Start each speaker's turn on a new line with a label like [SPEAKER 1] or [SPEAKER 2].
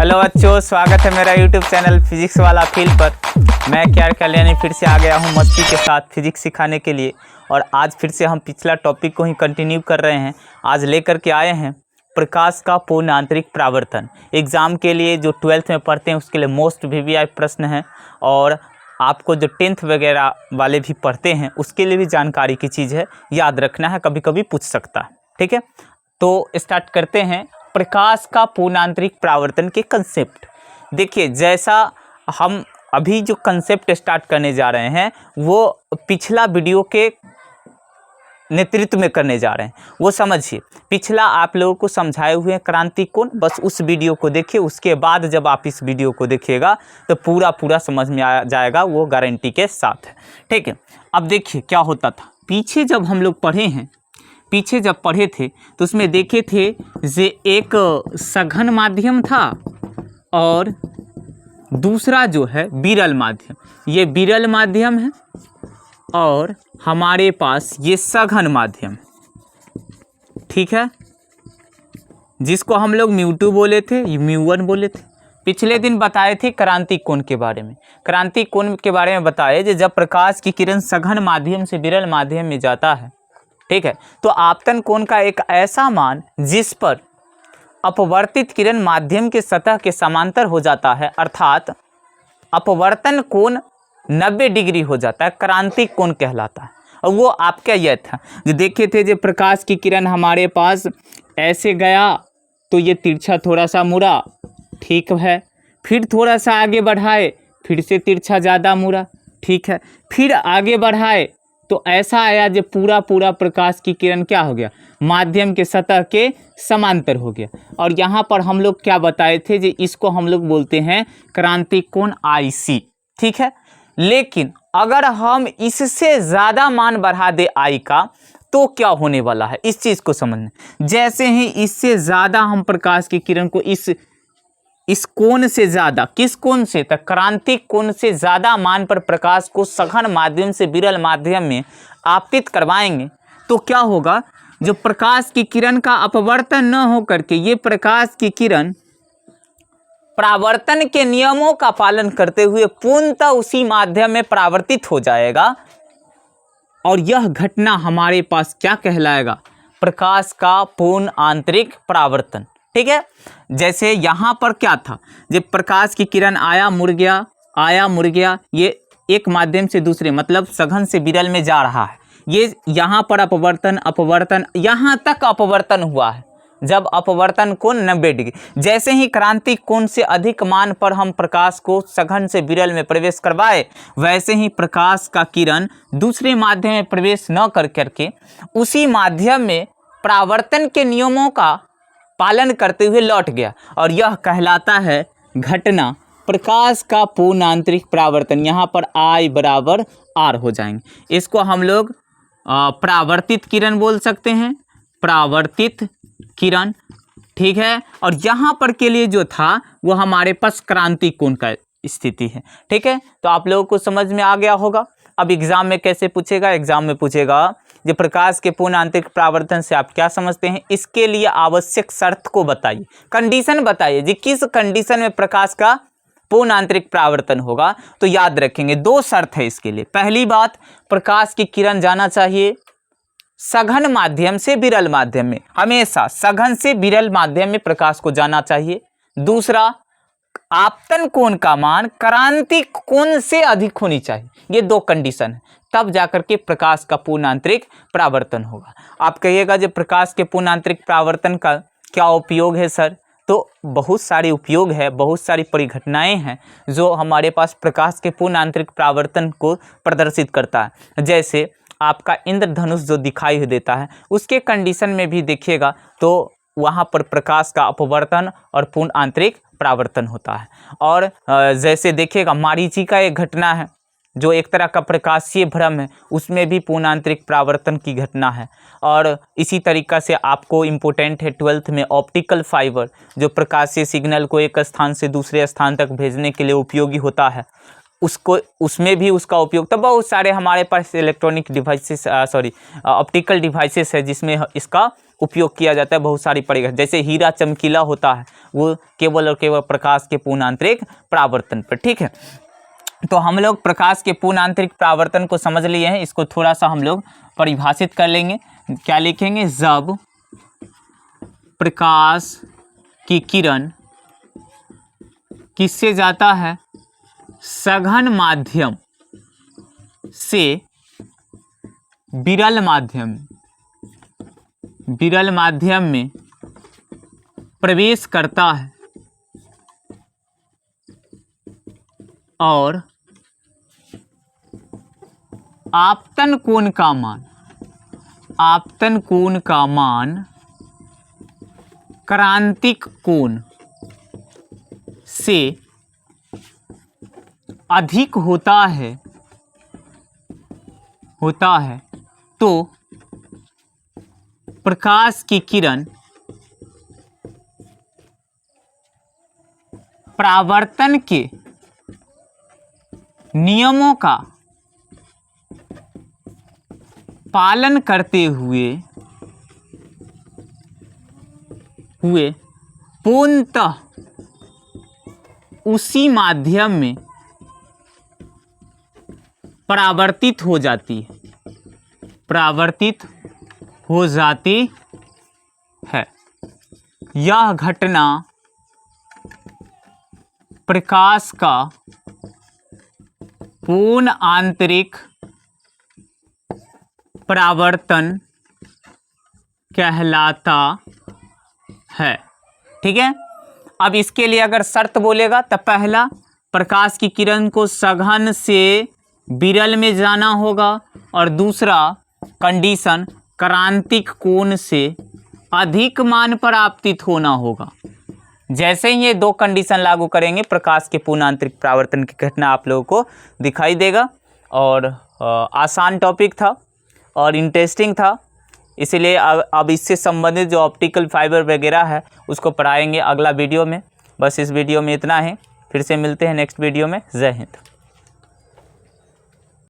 [SPEAKER 1] Hello बच्चों, स्वागत है मेरा यूट्यूब चैनल फिजिक्स वाला फील्ड पर। मैं KR कल्याणी फिर से आ गया हूं मस्ती के साथ फिजिक्स सिखाने के लिए। और आज फिर से हम पिछला टॉपिक को ही कंटिन्यू कर रहे हैं। आज लेकर के आए हैं प्रकाश का पूर्ण आंतरिक परावर्तन। एग्ज़ाम के लिए जो 12th में पढ़ते हैं उसके लिए मोस्ट VVI प्रश्न है, और आपको जो 10th वगैरह वाले भी पढ़ते हैं उसके लिए भी जानकारी की चीज़ है, याद रखना है, कभी कभी पूछ सकता है। ठीक है, तो स्टार्ट करते हैं प्रकाश का पूर्ण आंतरिक परावर्तन के कंसेप्ट। देखिए, जैसा हम अभी जो कंसेप्ट स्टार्ट करने जा रहे हैं वो पिछला वीडियो के नेतृत्व में करने जा रहे हैं, वो समझिए। पिछला आप लोगों को समझाए हुए हैं क्रांति कोण, बस उस वीडियो को देखिए। उसके बाद जब आप इस वीडियो को देखिएगा तो पूरा समझ में आ जाएगा, वो गारंटी के साथ है। ठीक है, अब देखिए क्या होता था। पीछे जब हम लोग पढ़े थे तो उसमें देखे थे जे एक सघन माध्यम था और दूसरा जो है विरल माध्यम। ये विरल माध्यम है और हमारे पास ये सघन माध्यम, ठीक है, जिसको हम लोग μ2 बोले थे, μ1 बोले थे। पिछले दिन बताए थे क्रांति कोण के बारे में। क्रांति कोण के बारे में बताए कि जब प्रकाश की किरण सघन माध्यम से विरल माध्यम में जाता है, ठीक है, तो आपतन कोण का एक ऐसा मान जिस पर अपवर्तित किरण माध्यम के सतह के समांतर हो जाता है, अर्थात अपवर्तन कोण 90 डिग्री हो जाता है, क्रांतिक कोण कहलाता है। और वो आपका यह था जो देखे थे, जो प्रकाश की किरण हमारे पास ऐसे गया तो ये तिरछा थोड़ा सा मुड़ा, ठीक है, फिर थोड़ा सा आगे बढ़ाए, फिर से तिरछा ज़्यादा मुड़ा, ठीक है, फिर आगे बढ़ाए तो ऐसा आया जो पूरा प्रकाश की किरण क्या हो गया, माध्यम के सतह के समांतर हो गया। और यहाँ पर हम लोग क्या बताए थे, जो इसको हम लोग बोलते हैं क्रांतिक कोण IC, ठीक है। लेकिन अगर हम इससे ज़्यादा मान बढ़ा दे I का तो क्या होने वाला है, इस चीज़ को समझना। जैसे ही इससे ज़्यादा हम प्रकाश की किरण को इस कोण से ज़्यादा, किस कोण से, तक क्रांतिक कोण से ज़्यादा मान पर प्रकाश को सघन माध्यम से विरल माध्यम में आपतित करवाएंगे तो क्या होगा, जो प्रकाश की किरण का अपवर्तन न हो करके ये प्रकाश की किरण परावर्तन के नियमों का पालन करते हुए पूर्णतः उसी माध्यम में परावर्तित हो जाएगा। और यह घटना हमारे पास क्या कहलाएगा, प्रकाश का पूर्ण आंतरिक परावर्तन। ठीक है, जैसे यहाँ पर क्या था, जब प्रकाश की किरण आया मुड़ गया, ये एक माध्यम से दूसरे मतलब सघन से विरल में जा रहा है। ये यहाँ पर अपवर्तन यहाँ तक अपवर्तन हुआ है, जब अपवर्तन कोण 90 डिग्री। जैसे ही क्रांतिक कोण से अधिक मान पर हम प्रकाश को सघन से विरल में प्रवेश करवाए, वैसे ही प्रकाश का किरण दूसरे माध्यम में प्रवेश न करके उसी माध्यम में परावर्तन के नियमों का पालन करते हुए लौट गया। और यह कहलाता है घटना प्रकाश का पूर्ण आंतरिक परावर्तन। यहाँ पर I बराबर R हो जाएंगे। इसको हम लोग परावर्तित किरण बोल सकते हैं, परावर्तित किरण, ठीक है। और यहाँ पर के लिए जो था वो हमारे पास क्रांतिक कोण का स्थिति है, ठीक है। तो आप लोगों को समझ में आ गया होगा। अब एग्जाम में कैसे पूछेगा, एग्जाम में पूछेगा जो प्रकाश के पूर्ण आंतरिक परावर्तन से आप क्या समझते हैं, इसके लिए आवश्यक शर्त को बताइए, कंडीशन बताइए जी, किस कंडीशन में प्रकाश का पूर्ण आंतरिक परावर्तन होगा। तो याद रखेंगे 2 शर्त है इसके लिए। पहली बात, प्रकाश की किरण जाना चाहिए सघन माध्यम से विरल माध्यम में, हमेशा सघन से विरल माध्यम में प्रकाश को जाना चाहिए। दूसरा, आपतन कोण का मान क्रांतिक कोण से अधिक होनी चाहिए। ये 2 कंडीशन है, तब जाकर के प्रकाश का पूर्ण आंतरिक परावर्तन होगा। आप कहिएगा जो प्रकाश के पूर्ण आंतरिक परावर्तन का क्या उपयोग है सर, तो बहुत सारे उपयोग है, बहुत सारी परिघटनाएं हैं जो हमारे पास प्रकाश के पूर्ण आंतरिक परावर्तन को प्रदर्शित करता है। जैसे आपका इंद्रधनुष जो दिखाई देता है, उसके कंडीशन में भी देखिएगा तो वहाँ पर प्रकाश का अपवर्तन और पूर्ण आंतरिक परावर्तन होता है। और जैसे देखिएगा मरीचिका एक घटना है जो एक तरह का प्रकाशीय भ्रम है, उसमें भी पूर्ण आंतरिक परावर्तन की घटना है। और इसी तरीक़ा से आपको इम्पोर्टेंट है 12th में ऑप्टिकल फाइबर, जो प्रकाशीय सिग्नल को एक स्थान से दूसरे स्थान तक भेजने के लिए उपयोगी होता है, उसमें भी उसका उपयोग। तो बहुत सारे हमारे पास इलेक्ट्रॉनिक डिवाइसेस ऑप्टिकल डिवाइसेस है जिसमें इसका उपयोग किया जाता है बहुत सारी परिघ, जैसे हीरा चमकीला होता है वो केवल और केवल प्रकाश के पूर्ण आंतरिक परावर्तन पर। ठीक है, तो हम लोग प्रकाश के पूर्ण आंतरिक परावर्तन को समझ लिए हैं। इसको थोड़ा सा हम लोग परिभाषित कर लेंगे। क्या लिखेंगे? जब प्रकाश की किरण किससे जाता है? सघन माध्यम से विरल माध्यम में प्रवेश करता है और आपतन कोण का मान क्रांतिक कोण से अधिक होता है तो प्रकाश की किरण परावर्तन के नियमों का पालन करते हुए पूर्णतः उसी माध्यम में परावर्तित हो जाती है। यह घटना प्रकाश का पूर्ण आंतरिक परावर्तन कहलाता है। ठीक है, अब इसके लिए अगर शर्त बोलेगा तो पहला, प्रकाश की किरण को सघन से विरल में जाना होगा, और दूसरा कंडीशन क्रांतिक कोण से अधिक मान पर आपतित होना होगा। जैसे ही ये दो कंडीशन लागू करेंगे प्रकाश के पूर्ण आंतरिक परावर्तन की घटना आप लोगों को दिखाई देगा। और आसान टॉपिक था और इंटरेस्टिंग था, इसीलिए अब इससे संबंधित जो ऑप्टिकल फाइबर वगैरह है उसको पढ़ाएंगे अगला वीडियो में। बस इस वीडियो में इतना ही, फिर से मिलते हैं नेक्स्ट वीडियो में। जय हिंद।